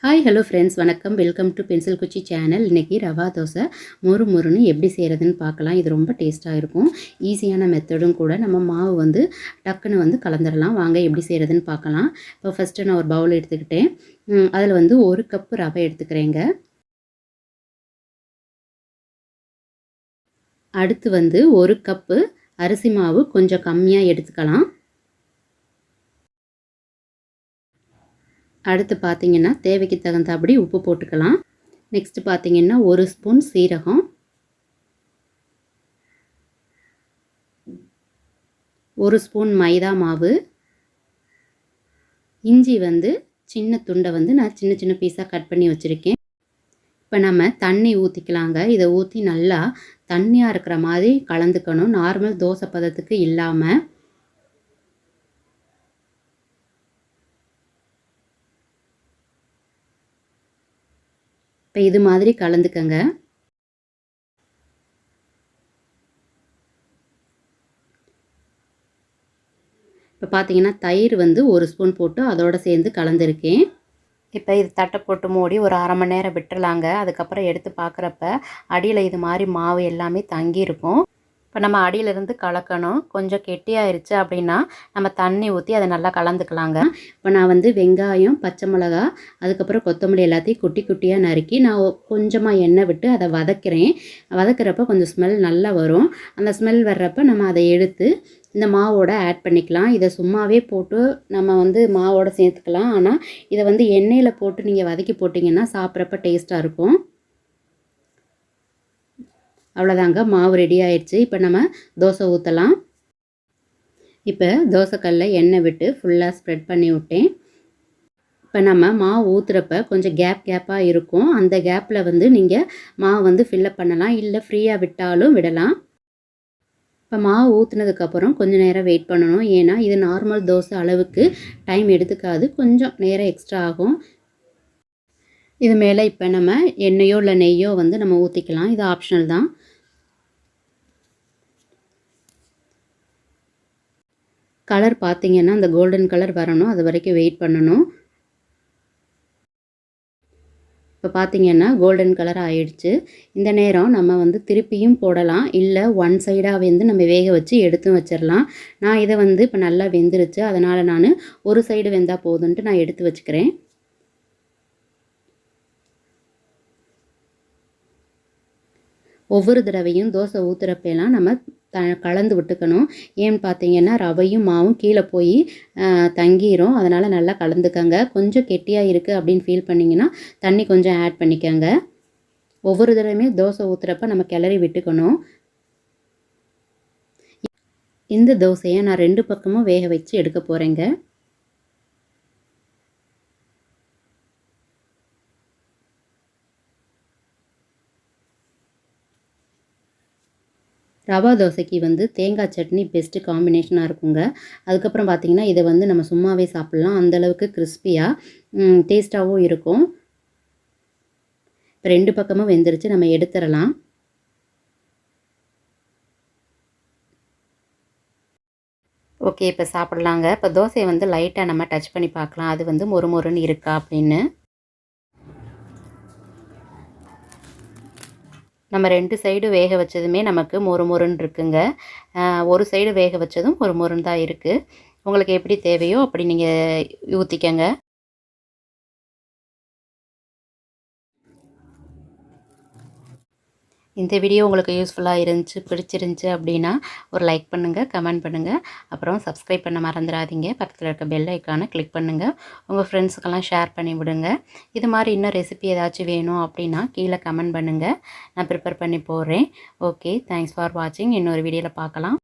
Hi hello friends, வணக்கம். Welcome to pencil குச்சி channel. இன்றைக்கி ரவா தோசை மொறு மொறுன்னு எப்படி செய்கிறதுன்னு பார்க்கலாம். இது ரொம்ப டேஸ்ட்டாக இருக்கும். ஈஸியான மெத்தடும் கூட. நம்ம மாவு டக்குன்னு கலந்துடலாம். வாங்க எப்படி செய்கிறதுன்னு பார்க்கலாம். இப்போ ஃபஸ்ட்டு நான் ஒரு பவுல் எடுத்துக்கிட்டேன். அதில் 1 கப்பு ரவை எடுத்துக்கிறேங்க. அடுத்து 1 கப்பு அரிசி மாவு கொஞ்சம் கம்மியாக எடுத்துக்கலாம். அடுத்து பார்த்திங்கன்னா தேவைக்கு தகுந்தபடி உப்பு போட்டுக்கலாம். நெக்ஸ்ட்டு பார்த்திங்கன்னா 1 ஸ்பூன் சீரகம், 1 ஸ்பூன் மைதா மாவு, இஞ்சி சின்ன துண்டை நான் சின்ன சின்ன பீஸாக கட் பண்ணி வச்சுருக்கேன். இப்போ நம்ம தண்ணி ஊற்றிக்கலாங்க. இதை ஊற்றி நல்லா தண்ணியாக இருக்கிற மாதிரி கலந்துக்கணும். நார்மல் தோசை பதத்துக்கு இல்லாமல். இப்போ இது மாதிரி கலந்துக்கங்க. இப்போ பார்த்தீங்கன்னா தயிர் 1 ஸ்பூன் போட்டு அதோடு சேர்ந்து கலந்துருக்கேன். இப்போ இது தட்டை போட்டு மூடி ஒரு அரை மணி நேரம் விட்டுறலாங்க. அதுக்கப்புறம் எடுத்து பார்க்குறப்ப அடியில் இது மாதிரி மாவு எல்லாமே தங்கியிருக்கும். இப்போ நம்ம அடியிலிருந்து கலக்கணும். கொஞ்சம் கெட்டியாயிருச்சு அப்படின்னா நம்ம தண்ணி ஊற்றி அதை நல்லா கலந்துக்கலாங்க. இப்போ நான் வெங்காயம், பச்சை மிளகா, அதுக்கப்புறம் கொத்தமல்லி எல்லாத்தையும் குட்டி குட்டியாக நறுக்கி நான் கொஞ்சமாக எண்ணெய் விட்டு அதை வதக்கிறேன். வதக்கிறப்ப கொஞ்சம் ஸ்மெல் நல்லா வரும். அந்த ஸ்மெல் வர்றப்ப நம்ம அதை எடுத்து இந்த மாவோட ஆட் பண்ணிக்கலாம். இதை சும்மாவே போட்டு நம்ம மாவோட சேர்த்துக்கலாம். ஆனால் இதை எண்ணெயில் போட்டு நீங்கள் வதக்கி போட்டிங்கன்னா சாப்பிட்றப்ப டேஸ்ட்டாக இருக்கும். அவ்வளோதாங்க, மாவு ரெடி ஆயிடுச்சு. இப்போ நம்ம தோசை ஊற்றலாம். இப்போ தோசைக்கல்லில் எண்ணெய் விட்டு ஃபுல்லாக ஸ்ப்ரெட் பண்ணி விட்டேன். இப்போ நம்ம மாவு ஊற்றுறப்ப கொஞ்சம் கேப்பாக இருக்கும். அந்த கேப்பில் நீங்கள் மாவு ஃபில்லப் பண்ணலாம், இல்லை ஃப்ரீயாக விட்டாலும் விடலாம். இப்போ மாவு ஊற்றுனதுக்கப்புறம் கொஞ்சம் நேரம் வெயிட் பண்ணணும். ஏன்னா இது நார்மல் தோசை அளவுக்கு டைம் எடுத்துக்காது, கொஞ்சம் நேரம் எக்ஸ்ட்ரா ஆகும். இது மேலே இப்போ நம்ம எண்ணெயோ இல்லை நெய்யோ நம்ம ஊற்றிக்கலாம். இது ஆப்ஷனல் தான். கலர் பார்த்திங்கன்னா அந்த கோல்டன் கலர் வரணும், அது வரைக்கும் வெயிட் பண்ணணும். இப்போ பார்த்திங்கன்னா கோல்டன் கலர் ஆயிடுச்சு. இந்த நேரம் நம்ம திருப்பியும் போடலாம், இல்லை ஒன் சைடாக நம்ம வேக வச்சு எடுத்தும் வச்சிடலாம். நான் இதை இப்போ நல்லா வெந்துருச்சு, அதனால் நான் ஒரு சைடு வெந்தால் போதுன்ட்டு நான் எடுத்து வச்சுக்கிறேன். ஒவ்வொரு தடவையும் தோசை ஊற்றுறப்பெல்லாம் நம்ம கலந்து விட்டுக்கணும். ஏன்னு பார்த்தீங்கன்னா ரவையும் மாவும் கீழே போய் தங்கிரும். அதனால் நல்லா கலந்துக்கங்க. கொஞ்சம் கெட்டியாக இருக்குது அப்படின்னு ஃபீல் பண்ணிங்கன்னா தண்ணி கொஞ்சம் ஆட் பண்ணிக்கோங்க. ஒவ்வொரு தடவையுமே தோசை ஊற்றுறப்ப நம்ம கிளறி விட்டுக்கணும். இந்த தோசையை நான் 2 பக்கமும் வேக வச்சு எடுக்க போகிறேங்க. ரவா தோசைக்கு தேங்காய் சட்னி பெஸ்ட்டு காம்பினேஷனாக இருக்குங்க. அதுக்கப்புறம் பார்த்திங்கன்னா இதை நம்ம சும்மாவே சாப்பிட்லாம். அந்தளவுக்கு கிறிஸ்பியாக டேஸ்ட்டாகவும் இருக்கும். இப்போ 2 பக்கமும் வெந்துருச்சு, நம்ம எடுத்துடலாம். ஓகே, இப்போ சாப்பிட்லாங்க. இப்போ தோசையை லைட்டாக நம்ம டச் பண்ணி பார்க்கலாம், அது மொறு மொறுன்னு இருக்கா அப்படின்னு. நம்ம 2 சைடு வேக வச்சதுமே நமக்கு மொறு மொறுன்னு இருக்குங்க. ஒரு சைடு வேக வச்சதும் மொறு மொறுன்னு தான் இருக்குது. உங்களுக்கு எப்படி தேவையோ அப்படி நீங்கள் ஊற்றிக்கங்க. இந்த வீடியோ உங்களுக்கு யூஸ்ஃபுல்லாக பிடிச்சிருந்துச்சு அப்படின்னா ஒரு லைக் பண்ணுங்கள், கமெண்ட் பண்ணுங்கள். அப்புறம் சப்ஸ்கிரைப் பண்ண மறந்துடாதீங்க. பக்கத்தில் இருக்க பெல் ஐக்கானை கிளிக் பண்ணுங்கள். உங்கள் ஃப்ரெண்ட்ஸுக்கெல்லாம் ஷேர் பண்ணி விடுங்க. இது மாதிரி இன்னும் ரெசிபி ஏதாச்சும் வேணும் அப்படின்னா கீழே கமெண்ட் பண்ணுங்கள், நான் ப்ரிப்பேர் பண்ணி போடுறேன். ஓகே, தேங்க்ஸ் ஃபார் வாட்சிங். இன்னொரு வீடியோவில் பார்க்கலாம்.